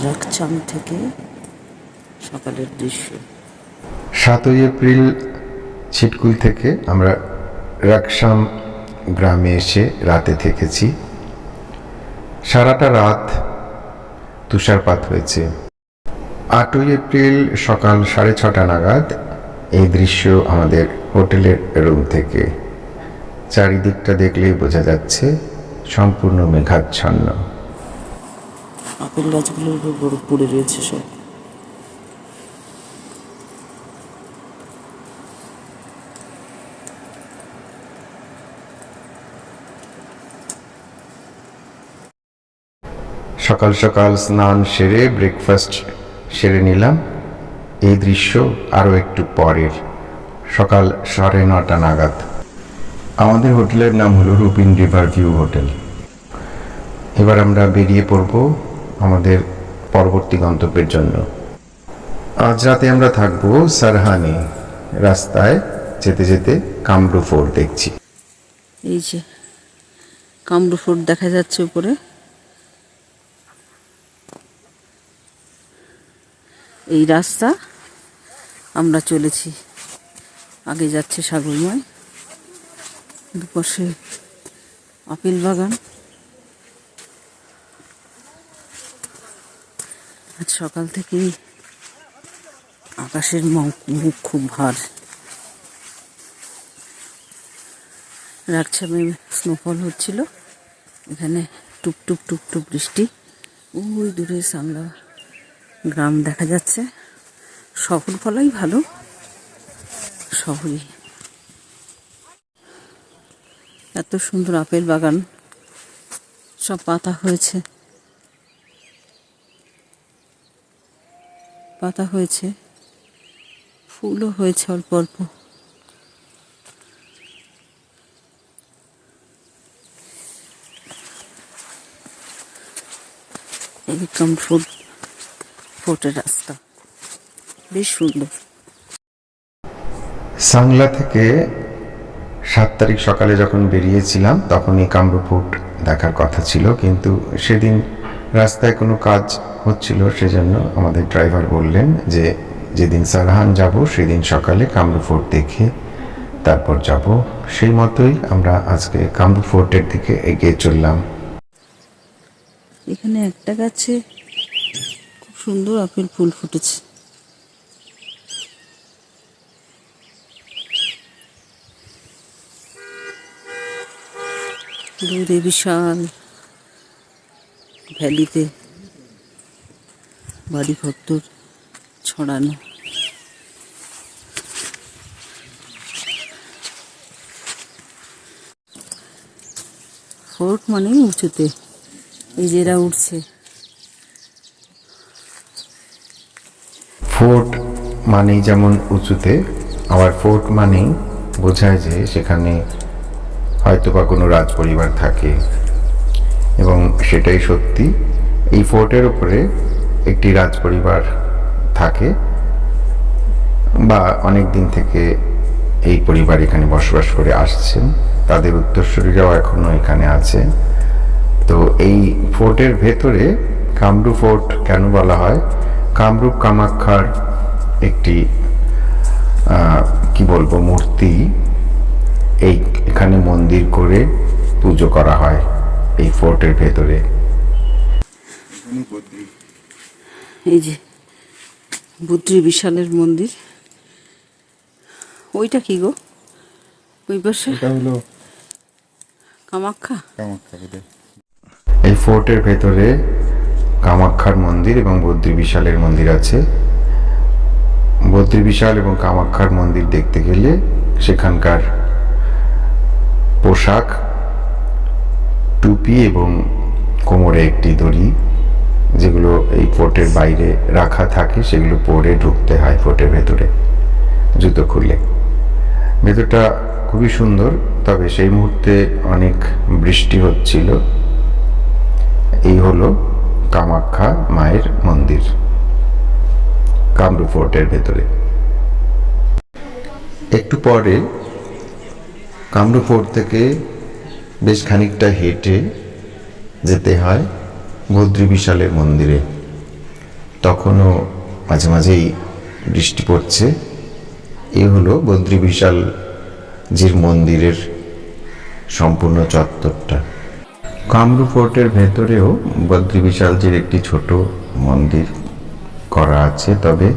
রাকচাম থেকে সকালের দৃশ্য। 7ই এপ্রিল ছিটকুল থেকে আমরা রাকসাম গ্রামে এসে রাতে থেকেছি। সারাটা রাত তুষারপাত হয়েছে। 8ই এপ্রিল সকাল 6:30 নাগাদ এই দৃশ্য আমাদের হোটেলের রুম থেকে। চারিদিকটা দেখলেই বোঝা যাচ্ছে সম্পূর্ণ মেঘাচ্ছন্ন। আপেল গাছগুলোর উপর বরফ পড়ে রয়েছে সব। সকাল সকাল স্নান সেরে ব্রেকফাস্ট সেরে নিলাম। এই দৃশ্য আরও একটু পরের, সকাল 9:30 নাগাদ। আমাদের হোটেলের নাম হলো রুপিন রিভার ভিউ হোটেল। এবার আমরা বেরিয়ে পড়ব আমাদের পরবর্তী গন্তব্যের জন্য। আজ রাতে আমরা থাকবো সারহানে। রাস্তায় যেতে যেতে কামরু ফোর্ট দেখছি। এই যে কামরু ফোর্ট দেখা যাচ্ছে উপরে। এই রাস্তা আমরা চলেছি, আগে যাচ্ছে সাগরময়, দুপাশে আপেল বাগান। আজ সকাল থেকেই আকাশের মুখ খুব ভার। রাকছামে স্নোফল হচ্ছিল, এখানে টুপটুপ টুপটুপ বৃষ্টি। ওই দূরে সাংলা গ্রাম দেখা যাচ্ছে। শহর বলাই ভালো, শহরই। এত সুন্দর আপেল বাগান, সব পাতা হয়েছে, পাতা হয়েছে, ফুলও হয়েছে অল্প অল্প। এই ফোর্টের রাস্তা বেশ সুন্দর। সাংলা থেকে 7 তারিখ সকালে যখন বেরিয়েছিলাম তখনই কামরু ফোর্ট দেখার কথা ছিল, কিন্তু সেদিন রাস্তায় কোনো কাজ হচ্ছিল, সেজন্য আমাদের ড্রাইভার বললেন যে যেদিন সারহান যাব সেদিন সকালে কামরু ফোর্ট দেখে তারপর যাব। সেই মতোই আমরা আজকে কামরু ফোর্টের দিকে এগিয়ে চললাম। এখানে একটা গাছে খুব সুন্দর আপেল ফুল ফুটেছে। দূরে বিশাল ভ্যালিতে বাড়ি ঘর ছড়ানো। ফোর্ট মানে উঁচুতে, এই যে এরা উঠছে। ফোর্ট মানেই যেমন উঁচুতে, আবার ফোর্ট মানেই বোঝায় যে সেখানে হয়তোবা কোনো রাজ পরিবার থাকে, এবং সেটাই সত্যি। এই ফোর্টের উপরে একটি রাজ পরিবার থাকে, বা অনেক দিন থেকে এই পরিবার এখানে বসবাস করে আসছেন। তাদের উত্তরসূরিরাও এখনো এখানে আছে। তো এই ফোর্টের ভেতরে কামরু ফোর্ট কেন বলা হয়? কামরূপ কামাখ্যার একটি কি বলবো মূর্তি এখানে মন্দির করে পুজো করা হয় এই ফোর্টের ভেতরে। এই যে বুদ্রি বিশালের মন্দির। ওইটা কি গো? ওই পাশে কামাখ্যা। এই ফোর্টের ভেতরে কামাখ্যার মন্দির এবং বদ্রী বিশালের মন্দির আছে। বদ্রী বিশাল এবং কামাখ্যার মন্দির দেখতে গেলে সেখানকার পোশাক, টুপি এবং কোমরে একটি দড়ি, যেগুলো এই ফোর্টের বাইরে রাখা থাকে, সেগুলো পরে ঢুকতে হয় ফোর্টের ভেতরে জুতো খুলে। ভেতরটা খুবই সুন্দর, তবে সেই মুহূর্তে অনেক বৃষ্টি হচ্ছিল। এই হলো কামাখ্যা মায়ের মন্দির কামরু ফোর্টের ভেতরে। একটু পরে কামরু ফোর্ট থেকে বেশ খানিকটা হেঁটে যেতে হয় বদ্রী বিশালের মন্দিরে। তখনও মাঝে মাঝেই বৃষ্টি পড়ছে। এ হলো বদ্রী বিশালজির মন্দিরের সম্পূর্ণ চত্বরটা। কামরূপ ফোর্টের ভেতরেও বদ্রী বিশালজির একটি ছোট মন্দির করা আছে, তবে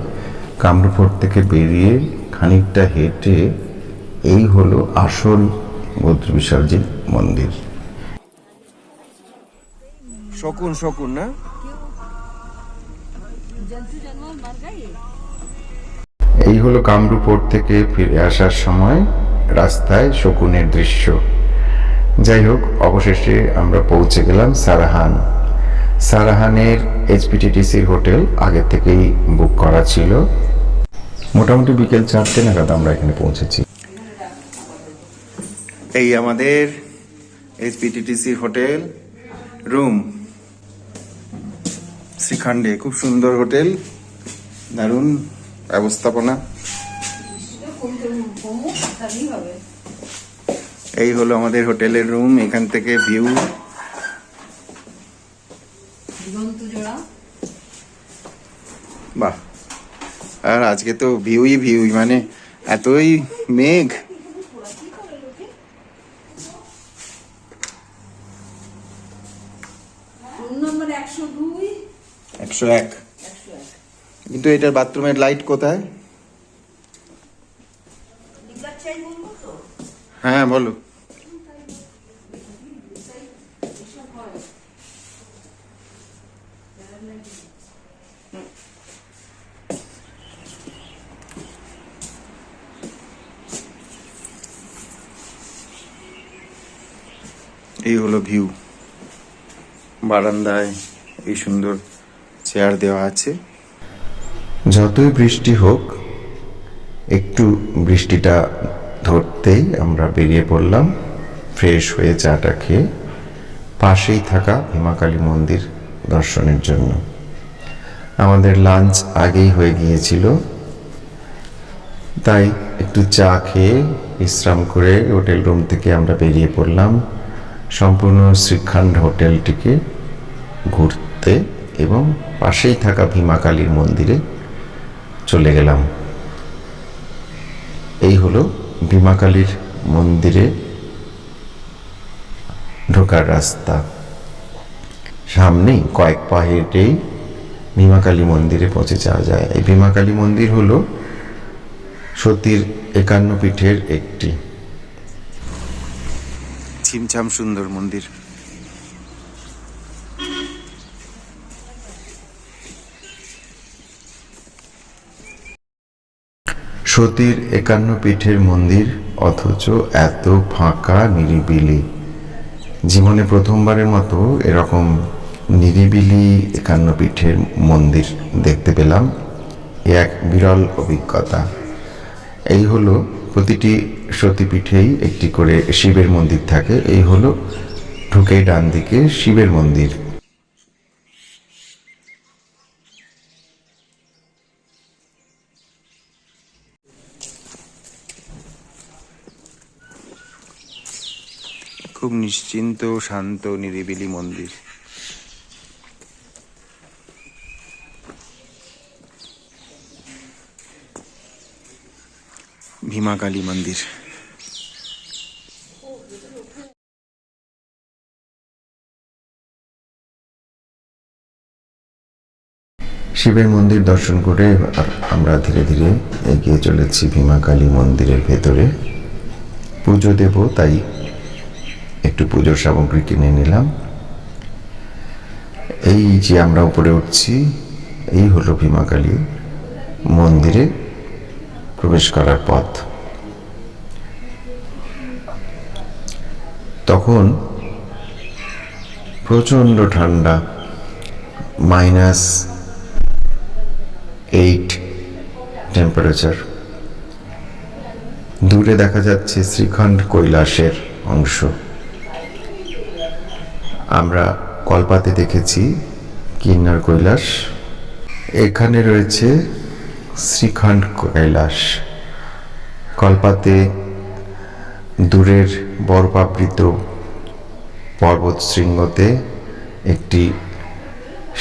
কামরূপ ফোর্ট থেকে বেরিয়ে খানিকটা হেঁটে এই হলো আসল বদ্রী বিশালজির মন্দির। শকুন শকুন না, এই হলো কামরূপ ফোর্ট থেকে ফিরে আসার সময় রাস্তায় শকুনের দৃশ্য। যাই হোক, অবশেষে আমরা পৌঁছে গেলাম সারাহান। সারাহানের এইচপিটিটিসির হোটেল আগে থেকেই বুক করা ছিল। মোটামুটি বিকেল 4টে নাগাদ আমরা এখানে পৌঁছেছি। এই আমাদের এইচপিটিটিসি হোটেল রুম শ্রীখণ্ডে। খুব সুন্দর হোটেল, দারুণ ব্যবস্থাপনা। এই হলো আমাদের হোটেলের রুম, এখান থেকে ভিউ। বাহ, আর আজকে তো ভিউই ভিউ, মানে এতই মেঘ। নম্বর 101। কিন্তু এটার বাথরুমের লাইট কোথায়? হ্যাঁ বলো। এই হলো ভিউ, বারান্দায় এই সুন্দর চেয়ার দেওয়া আছে। যতই বৃষ্টি হোক, একটু বৃষ্টিটা ধরতেই আমরা বেরিয়ে পড়লাম ফ্রেশ হয়ে চাটা খেয়ে পাশেই থাকা ভীমাকালী মন্দির দর্শনের জন্য। আমাদের লাঞ্চ আগেই হয়ে গিয়েছিল, তাই একটু চা খেয়ে বিশ্রাম করে হোটেল রুম থেকে আমরা বেরিয়ে পড়লাম সম্পূর্ণ শ্রীখণ্ড হোটেলটিকে ঘুরতে এবং পাশেই থাকা ভীমাকালীর মন্দিরে চলে গেলাম। এই হলো ভীমাকালীর মন্দিরে ঢোকার রাস্তা। সামনেই কয়েক পা হেঁটেই ভীমাকালী মন্দিরে পৌঁছে যাওয়া যায়। এই ভীমাকালী মন্দির হলো সতীর 51 পীঠের একটি। ছিমছাম সুন্দর মন্দির। সতীর 51 পীঠের মন্দির, অথচ এত ফাঁকা নিরিবিলি। জীবনে প্রথমবারের মতো এরকম নিরিবিলি 51 পীঠের মন্দির দেখতে পেলাম। এ এক বিরল অভিজ্ঞতা। এই হলো প্রতিটি সতীপীঠেই একটি করে শিবের মন্দির থাকে। এই হলো ঢুকে ডান দিকে শিবের মন্দির। খুব নিশ্চিন্ত, শান্ত, নিরিবিলি মন্দির। ভীমাকালী মন্দির। শিবের মন্দির দর্শন করে আমরা ধীরে ধীরে এগিয়ে চলেছি ভীমাকালী মন্দিরের ভেতরে। পুজো দেব, তাই একটু পুজোর সামগ্রী কিনে নিলাম। এই যে আমরা উপরে উঠছি, এই হলো ভীমাকালী মন্দিরে প্রবেশ করার পথ। তখন প্রচণ্ড ঠান্ডা, -8 টেম্পারেচার। দূরে দেখা যাচ্ছে শ্রীখণ্ড কৈলাসের অংশ। আমরা কলপাতে দেখেছি কিন্নর কৈলাস, এখানে রয়েছে শ্রীখণ্ড কৈলাস। কলপাতে দূরের বরফাবৃত পর্বত শৃঙ্গতে একটি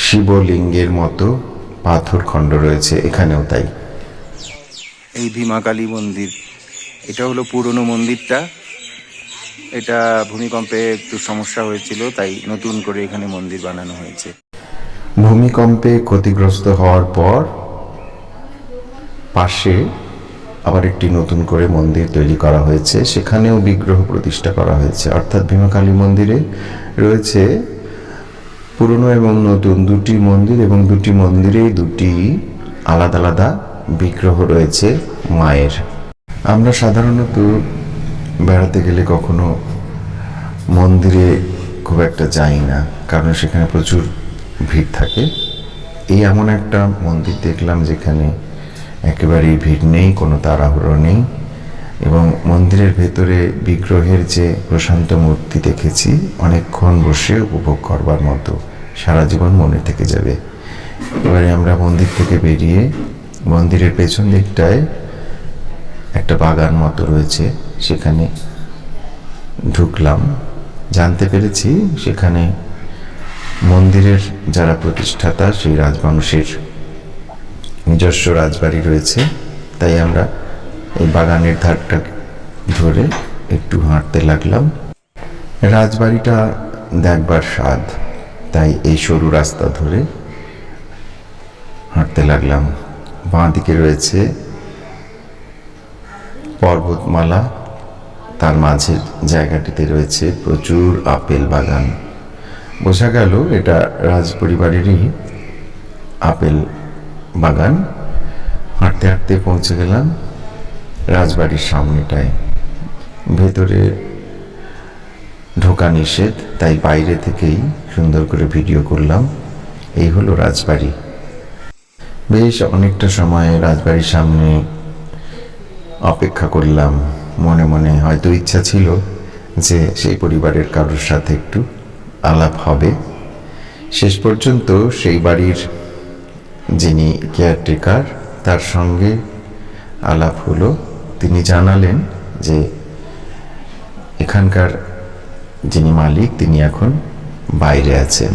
শিবলিঙ্গের মতো পাথর খণ্ড রয়েছে, এখানেও তাই। এই ভীমা কালী মন্দির, এটা হলো পুরনো মন্দিরটা। এটা ভূমিকম্পে একটু সমস্যা হয়েছিল, তাই নতুন করে এখানে মন্দির বানানো হয়েছে। ভূমিকম্পে ক্ষতিগ্রস্ত হওয়ার পর পাশে আবার একটি নতুন করে মন্দির তৈরি করা হয়েছে, সেখানেও বিগ্রহ প্রতিষ্ঠা করা হয়েছে। অর্থাৎ ভীমা কালী মন্দিরে রয়েছে পুরনো এবং নতুন দুটি মন্দির, এবং দুটি মন্দিরেই দুটি আলাদা আলাদা বিগ্রহ রয়েছে মায়ের। আমরা সাধারণত বেড়াতে গেলে কখনো মন্দিরে খুব একটা যাই না, কারণ সেখানে প্রচুর ভিড় থাকে। এই এমন একটা মন্দির দেখলাম যেখানে একেবারেই ভিড় নেই, কোনো তাড়াহুড়ো নেই, এবং মন্দিরের ভেতরে বিগ্রহের যে প্রশান্ত মূর্তি দেখেছি, অনেকক্ষণ বসে উপভোগ করবার মতো, সারা জীবন মনে থেকে যাবে। এবারে আমরা মন্দির থেকে বেরিয়ে মন্দিরের পেছন দিকটায় একটা বাগান মতো রয়েছে, সেখানে ঢুকলাম। জানতে পেরেছি সেখানে মন্দিরের যারা প্রতিষ্ঠাতা সেই রাজবংশের নিজস্ব রাজবাড়ি রয়েছে। তাই আমরা এই বাগানের ধারটা ধরে একটু হাঁটতে লাগলাম। রাজবাড়িটা দেখবার স্বাদ, তাই এই সরু রাস্তা ধরে হাঁটতে লাগলাম। বাঁ দিকে রয়েছে পর্বতমালা, তার মাঝের জায়গাটিতে রয়েছে প্রচুর আপেল বাগান। বোঝা গেল এটা রাজ পরিবারেরই আপেল বাগান। হাঁটতে হাঁটতে পৌঁছে গেলাম রাজবাড়ির সামনেটায়। ভেতরে ঢোকা নিষেধ, তাই বাইরে থেকেই সুন্দর করে ভিডিও করলাম। এই হলো রাজবাড়ি। বেশ অনেকটা সময় রাজবাড়ির সামনে অপেক্ষা করলাম। মনে মনে হয়তো ইচ্ছা ছিল যে সেই পরিবারের কারোর সাথে একটু আলাপ হবে। শেষ পর্যন্ত সেই বাড়ির যিনি কেয়ারটেকার, তার সঙ্গে আলাপ হলো। তিনি জানালেন যে এখানকার যিনি মালিক তিনি এখন বাইরে আছেন।